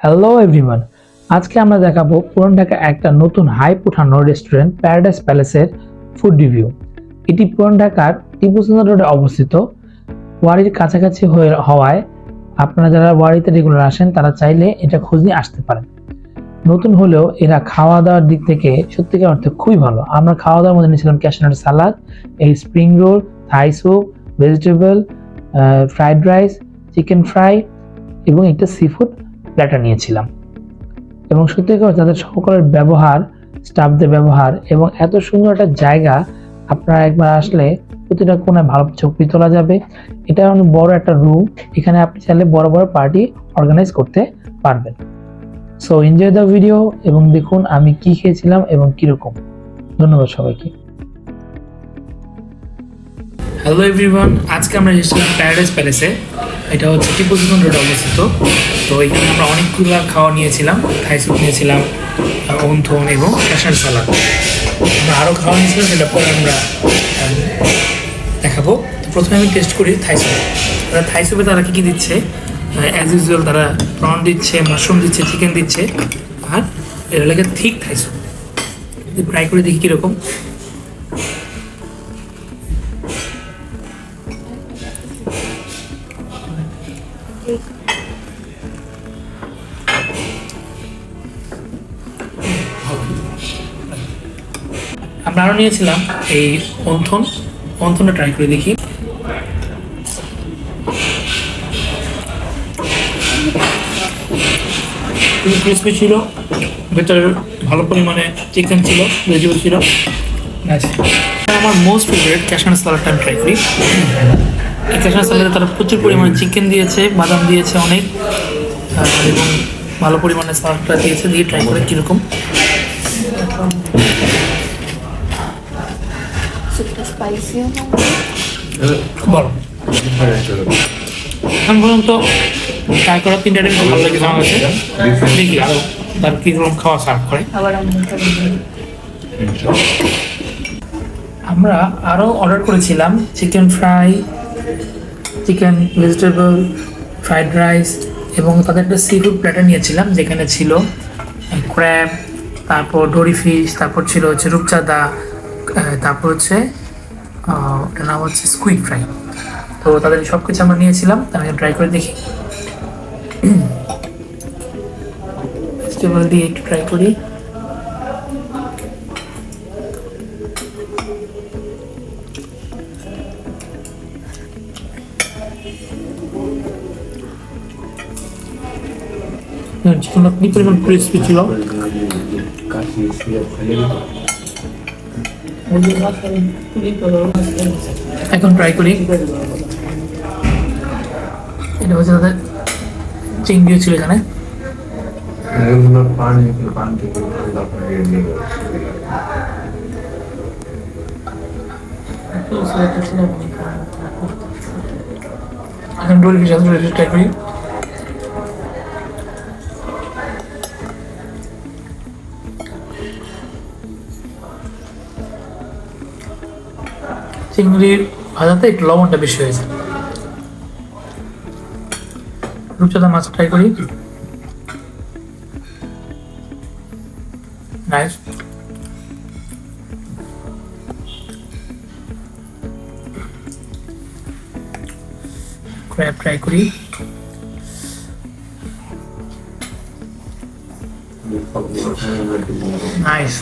Hello everyone, আজকে আমরা দেখাবো পুরান ঢাকা একটা নতুন হাইপ উঠানো রেস্টুরেন্ট প্যারাডাইস প্যালেসের ফুড রিভিউ। এটি পুরান ঢাকার টিপু সুলতান রোডে অবস্থিত। ওয়ারির কাছাকাছি হওয়ায় আপনারা যারা ওয়ারিতে রেগুলার আসেন তারা চাইলে এটা খোঁজ নিয়ে আসতে পারেন। নতুন হলেও এরা খাওয়া দাওয়ার দিক থেকে সত্যিকার অর্থে খুবই ভালো। আমরা খাওয়া দাওয়ার মধ্যে নিয়েছিলাম ক্যাশনাট সালাদ, এই spring roll, Thai soup, vegetable, fried rice, chicken fry এবং একটা সি ফুড প্ল্যাটার নিয়েছিলাম। এবং সত্যিকার তাদের সকলের ব্যবহার, স্টাফদের ব্যবহার এবং এত সুন্দর একটা জায়গা, আপনারা একবার আসলে প্রতিটা কোণায় ভালো ছবি তোলা যাবে। এটা অনেক বড় একটা রুম, এখানে আপনি চাইলে বড় বড় পার্টি অর্গানাইজ করতে পারবেন। সো এনজয় দ্য ভিডিও এবং দেখুন আমি কি খেয়েছিলাম এবং কিরকম। ধন্যবাদ সবাইকে। হ্যালো এভরিওয়ান, আজকে আমরা এসেছিলাম প্যারাডাইস প্যালেসে। এটা হচ্ছে টিপু সুলতান রোডে অবস্থিত। তো এখানে আমরা অনেকগুলো খাওয়া নিয়েছিলাম, থাই স্যুপ নিয়েছিলাম, অন্থন এবং ক্যাশনাট সালাদ। আমরা আরও খাওয়া নিয়েছিলাম, সেটা পরে আমরা দেখাবো। তো প্রথমে আমি টেস্ট করি থাই স্যুপ। থাই স্যুপে তারা কী কী দিচ্ছে, অ্যাজ ইউজুয়াল তারা প্রন দিচ্ছে, মাশরুম দিচ্ছে, চিকেন দিচ্ছে, আর এটা লাগে থিক থাই স্যুপ। ট্রাই করে দেখি কীরকম। আমরা আরও নিয়েছিলাম এই অন্থনটা ট্রাই করে দেখি। খুবই ক্রিসপি ছিল, ভেতরে ভালো পরিমাণে চিকেন ছিল, ভেজিটেবল ছিল। আমার মোস্ট ফেভারিট ক্যাশনাট সালাডটা আমি ট্রাই করি। এই ক্যাশনাট সালাডে তারা প্রচুর পরিমাণে চিকেন দিয়েছে, বাদাম দিয়েছে অনেক, এবং ভালো পরিমাণে সালাডটা দিয়েছে। দিয়ে ট্রাই করে কীরকম। বলো, এখন পর্যন্ত ট্রাই করা 3টা আইটেম ভালো লেগেছে আমার কাছে। দেখি আরও তার কীরকম খাওয়া সার্ভ করে। আমরা আরও অর্ডার করেছিলাম chicken fry, chicken vegetable, fried rice এবং তাদের একটা সি ফুড প্ল্যাটার নিয়েছিলাম, যেখানে ছিল ক্র্যাব, তারপর ডোরি ফিশ, তারপর ছিল হচ্ছে রূপচাঁদা, তারপর হচ্ছে ওটার নাম হচ্ছে স্কুইড ফ্রাই। তো তাদের সব কিছু আমরা নিয়েছিলাম, আমি ট্রাই করে দেখি। ভেজিটেবল দিয়ে একটু ট্রাই করি। চিকেনটা কি পরিমাণ ক্রিসপি ছিল। এখন ট্রাই করি। এটা হচ্ছে তাদের চিংড়িও ছিল এখানে। এখন ডোরি ফিশ আছে, ডোরি ফিশ ট্রাই করি। চিংড়ির ভাজাতে একটু লবণটা বেশি হয়েছে। রূপচাঁদা মাছ ট্রাই করি। নাইস। ক্র্যাব ট্রাই করি। নাইস।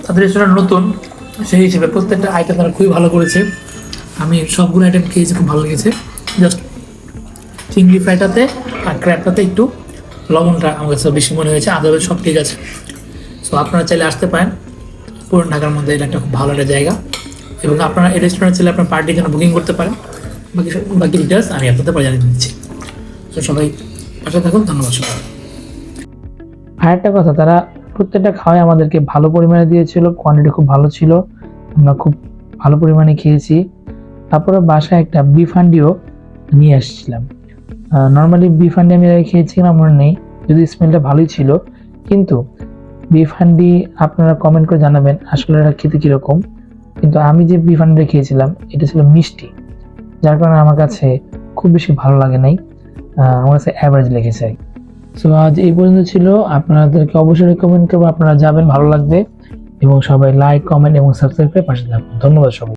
তাদের রেস্টুরেন্ট নতুন, সেই হিসেবে প্রত্যেকটা আইটেম তারা খুবই ভালো করেছে। আমি সবগুলো আইটেম খেয়েছি, খুব ভালো লেগেছে। জাস্ট চিংড়ি ফ্রাইটাতে আর ক্র্যাবটাতে একটু লবণটা আমার কাছে বেশি মনে হয়েছে, আদারওয়াইজ সব ঠিক আছে। সো আপনারা চাইলে আসতে পারেন, পুরান ঢাকার মধ্যে এটা একটা খুব ভালো একটা জায়গা। এবং আপনারা এই রেস্টুরেন্ট চাইলে আপনার পার্টির জন্য বুকিং করতে পারেন। বাকি ডিটেলস আমি আপনাদের পরে জানিয়ে দিচ্ছি। তো সবাই পাশে থাকুন, ধন্যবাদ সবাই। আরেকটা কথা, তারা প্রত্যেকটা খাওয়াই আমাদেরকে ভালো পরিমাণে দিয়েছিল, কোয়ান্টিটি খুব ভালো ছিল, আমরা খুব ভালো পরিমাণে খেয়েছি। তারপরে বাসায় একটা বিফ হান্ডিও নিয়ে আসছিলাম। নর্মালি বিফ হান্ডি আমি খেয়েছিলাম, আমার নেই, যদি স্মেলটা ভালোই ছিল। কিন্তু বিফ হান্ডি আপনারা কমেন্ট করে জানাবেন আসলে এটা খেতে কীরকম। কিন্তু আমি যে বিফ হান্ডিটা খেয়েছিলাম এটা ছিল মিষ্টি, যার কারণে আমার কাছে খুব বেশি ভালো লাগে নাই, আমার কাছে অ্যাভারেজ লেগেছে। সো আজ এই পর্যন্ত ছিল। আপনাদেরকে অবশ্যই রেকমেন্ড করবো আপনারা যাবেন, ভালো লাগবে। এবং সবাই লাইক, কমেন্ট এবং সাবস্ক্রাইব করে পাশে থাকুন। ধন্যবাদ সবাই।